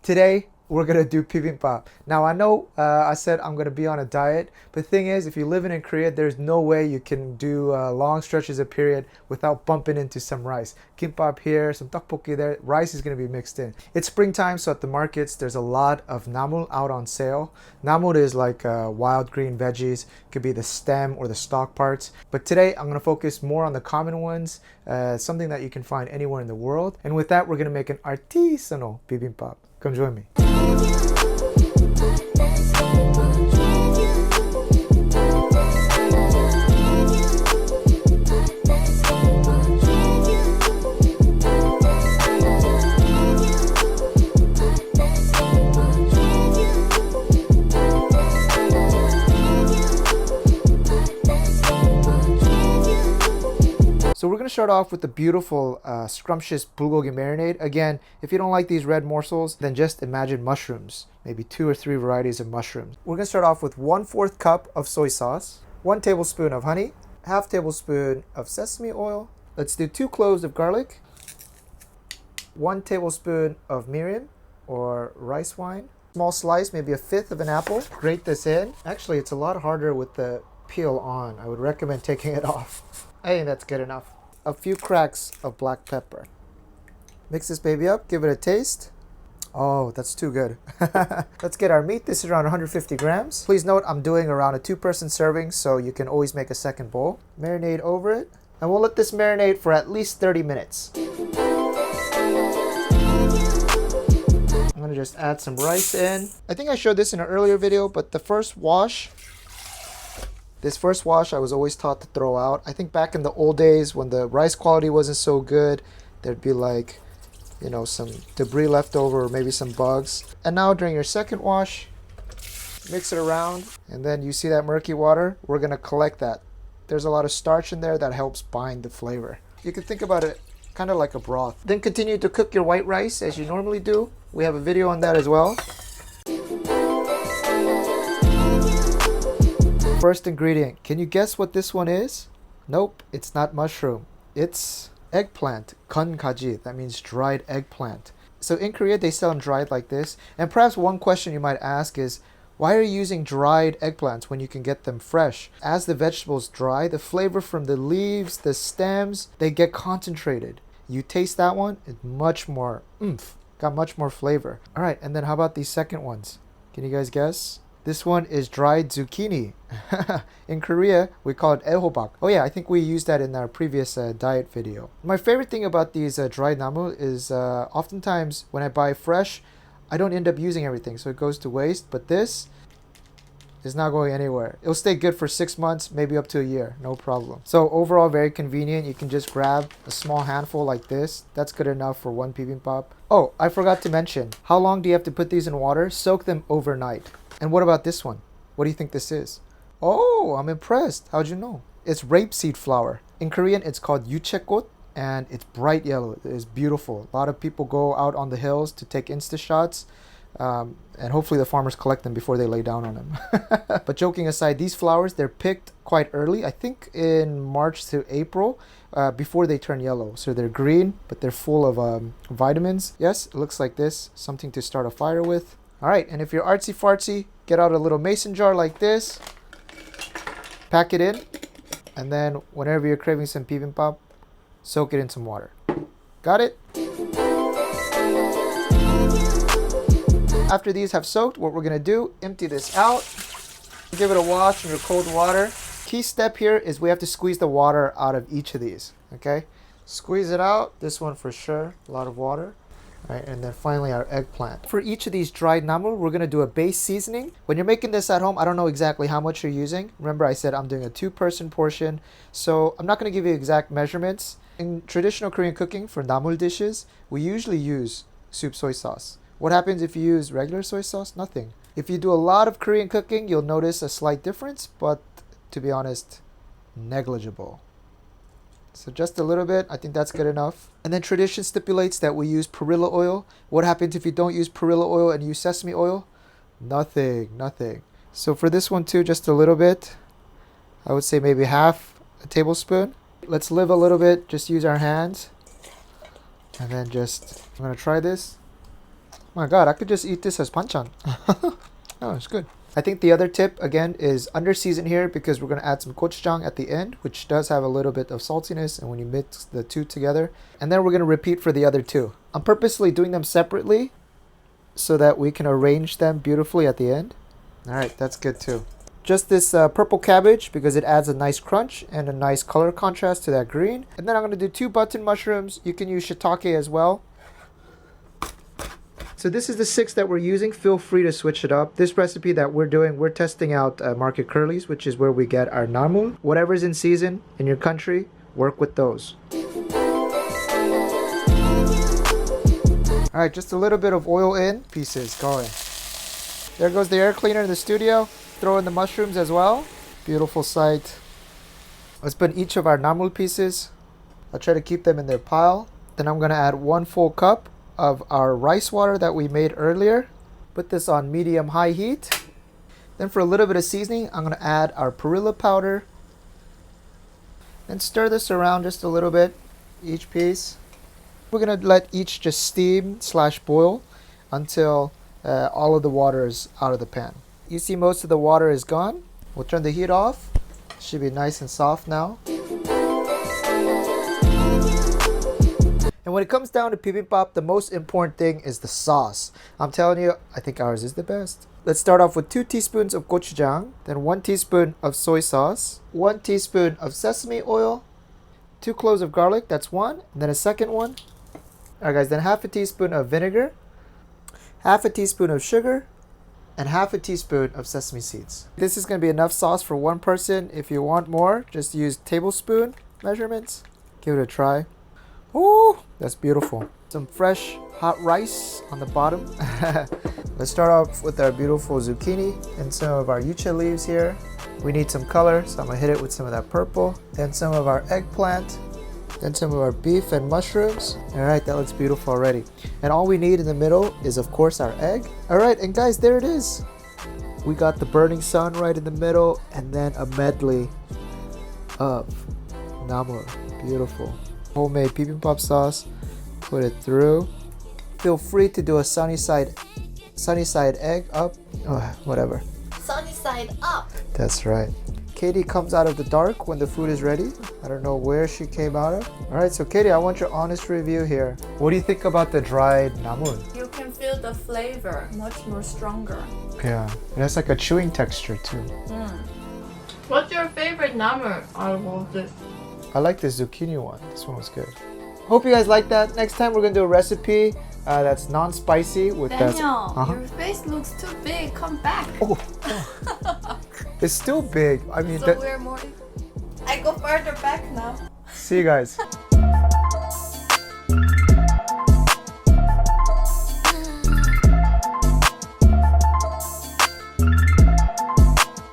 Today, we're gonna do bibimbap. Now, I know I said I'm gonna be on a diet, but the thing is, if you're living in Korea, there's no way you can do long stretches of period without bumping into some rice. Kimbap here, some tteokbokki there, rice is gonna be mixed in. It's springtime, so at the markets, there's a lot of namul out on sale. Namul is like wild green veggies, could be the stem or the stalk parts. But today, I'm gonna focus more on the common ones, something that you can find anywhere in the world. And with that, we're gonna make an artisanal bibimbap. Come join me. So we're going to start off with the beautiful scrumptious bulgogi marinade. Again, if you don't like these red morsels, then just imagine mushrooms. Maybe 2 or 3 varieties of mushrooms. We're going to start off with 1/4 cup of soy sauce, 1 tablespoon of honey, half tablespoon of sesame oil. Let's do 2 cloves of garlic, 1 tablespoon of mirin or rice wine, small slice, maybe 1/5 of an apple. Grate this in. Actually, it's a lot harder with the peel on. I would recommend taking it off. I think that's good enough. A few cracks of black pepper. Mix this baby up, give it a taste. Oh, that's too good. Let's get our meat. This is around 150 grams. Please note I'm doing around a 2-person serving, so you can always make a second bowl. Marinade over it. And we'll let this marinate for at least 30 minutes. I'm gonna just add some rice in. I think I showed this in an earlier video, but this first wash I was always taught to throw out. I think back in the old days when the rice quality wasn't so good, there'd be like, you know, some debris left over or maybe some bugs. And now during your second wash, mix it around, and then you see that murky water, we're gonna collect that. There's a lot of starch in there that helps bind the flavor. You can think about it kind of like a broth. Then continue to cook your white rice as you normally do. We have a video on that as well. First ingredient, can you guess what this one is? Nope, it's not mushroom. It's eggplant, kongaji. That means dried eggplant. So in Korea, they sell them dried like this. And perhaps one question you might ask is, why are you using dried eggplants when you can get them fresh? As the vegetables dry, the flavor from the leaves, the stems, they get concentrated. You taste that one, it's much more oomph, got much more flavor. All right, and then how about these second ones? Can you guys guess? This one is dried zucchini. In Korea, we call it ehobak. Oh yeah, I think we used that in our previous diet video. My favorite thing about these dried namul is oftentimes when I buy fresh, I don't end up using everything, so it goes to waste. But this is not going anywhere. It'll stay good for 6 months, maybe up to a year, no problem. So overall, very convenient. You can just grab a small handful like this. That's good enough for 1 bibimbap. Oh, I forgot to mention, how long do you have to put these in water? Soak them overnight. And what about this one? What do you think this is? Oh, I'm impressed. How'd you know? It's rapeseed flour. In Korean, it's called yuchekot, and it's bright yellow. It is beautiful. A lot of people go out on the hills to take Insta shots, and hopefully the farmers collect them before they lay down on them. But joking aside, these flowers, they're picked quite early. I think in March to April, before they turn yellow. So they're green, but they're full of vitamins. Yes, it looks like this. Something to start a fire with. All right, and if you're artsy-fartsy, get out a little mason jar like this, pack it in, and then whenever you're craving some bibimbap, soak it in some water. Got it? After these have soaked, what we're gonna do, empty this out, give it a wash in your cold water. Key step here is we have to squeeze the water out of each of these, okay? Squeeze it out, this one for sure, a lot of water. Right, and then finally our eggplant. For each of these dried namul, we're going to do a base seasoning. When you're making this at home, I don't know exactly how much you're using. Remember I said I'm doing a 2-person portion, so I'm not going to give you exact measurements. In traditional Korean cooking, for namul dishes, we usually use soup soy sauce. What happens if you use regular soy sauce? Nothing. If you do a lot of Korean cooking, you'll notice a slight difference, but to be honest, negligible. So just a little bit, I think that's good enough. And then tradition stipulates that we use perilla oil. What happens if you don't use perilla oil and use sesame oil? Nothing. So for this one too, just a little bit. I would say maybe half a tablespoon. Let's live a little bit, just use our hands. And then I'm gonna try this. My God, I could just eat this as panchan. Oh, it's good. I think the other tip, again, is under season here because we're going to add some gochujang at the end, which does have a little bit of saltiness, and when you mix the two together. And then we're going to repeat for the other two. I'm purposely doing them separately so that we can arrange them beautifully at the end. All right, that's good too. Just this purple cabbage because it adds a nice crunch and a nice color contrast to that green. And then I'm going to do 2 button mushrooms. You can use shiitake as well. So this is the 6 that we're using. Feel free to switch it up. This recipe that we're doing, we're testing out Market Curly's, which is where we get our namul. Whatever's in season in your country, work with those. All right, just a little bit of oil in, pieces going. There goes the air cleaner in the studio. Throw in the mushrooms as well. Beautiful sight. Let's put each of our namul pieces. I'll try to keep them in their pile. Then I'm gonna add 1 full cup of our rice water that we made earlier. Put this on medium-high heat. Then for a little bit of seasoning, I'm going to add our perilla powder. And stir this around just a little bit, each piece. We're going to let each just steam/boil until all of the water is out of the pan. You see most of the water is gone. We'll turn the heat off. Should be nice and soft now. And when it comes down to bibimbap, the most important thing is the sauce. I'm telling you, I think ours is the best. Let's start off with 2 teaspoons of gochujang, then 1 teaspoon of soy sauce, 1 teaspoon of sesame oil, 2 cloves of garlic, that's 1, and then a second one. Alright guys, then half a teaspoon of vinegar, half a teaspoon of sugar, and half a teaspoon of sesame seeds. This is going to be enough sauce for 1 person. If you want more, just use tablespoon measurements. Give it a try. Ooh, that's beautiful. Some fresh hot rice on the bottom. Let's start off with our beautiful zucchini and some of our yucha leaves here. We need some color, so I'm gonna hit it with some of that purple. Then some of our eggplant. Then some of our beef and mushrooms. All right, that looks beautiful already. And all we need in the middle is, of course, our egg. All right, and guys, there it is. We got the burning sun right in the middle, and then a medley of namul. Beautiful. Homemade bibimbap sauce. Put it through. Feel free to do a sunny side egg up. Oh, whatever. Sunny side up. That's right. Katie comes out of the dark when the food is ready. I don't know where she came out of. All right, so Katie, I want your honest review here. What do you think about the dried namul? You can feel the flavor much more stronger. Yeah, it has like a chewing texture too. What's your favorite namul out of all this? I like the zucchini one. This one was good. Hope you guys like that. Next time we're gonna do a recipe that's non-spicy with Daniel, your face looks too big. Come back. Oh. It's still big. I mean, so we're more. I go further back now. See you guys.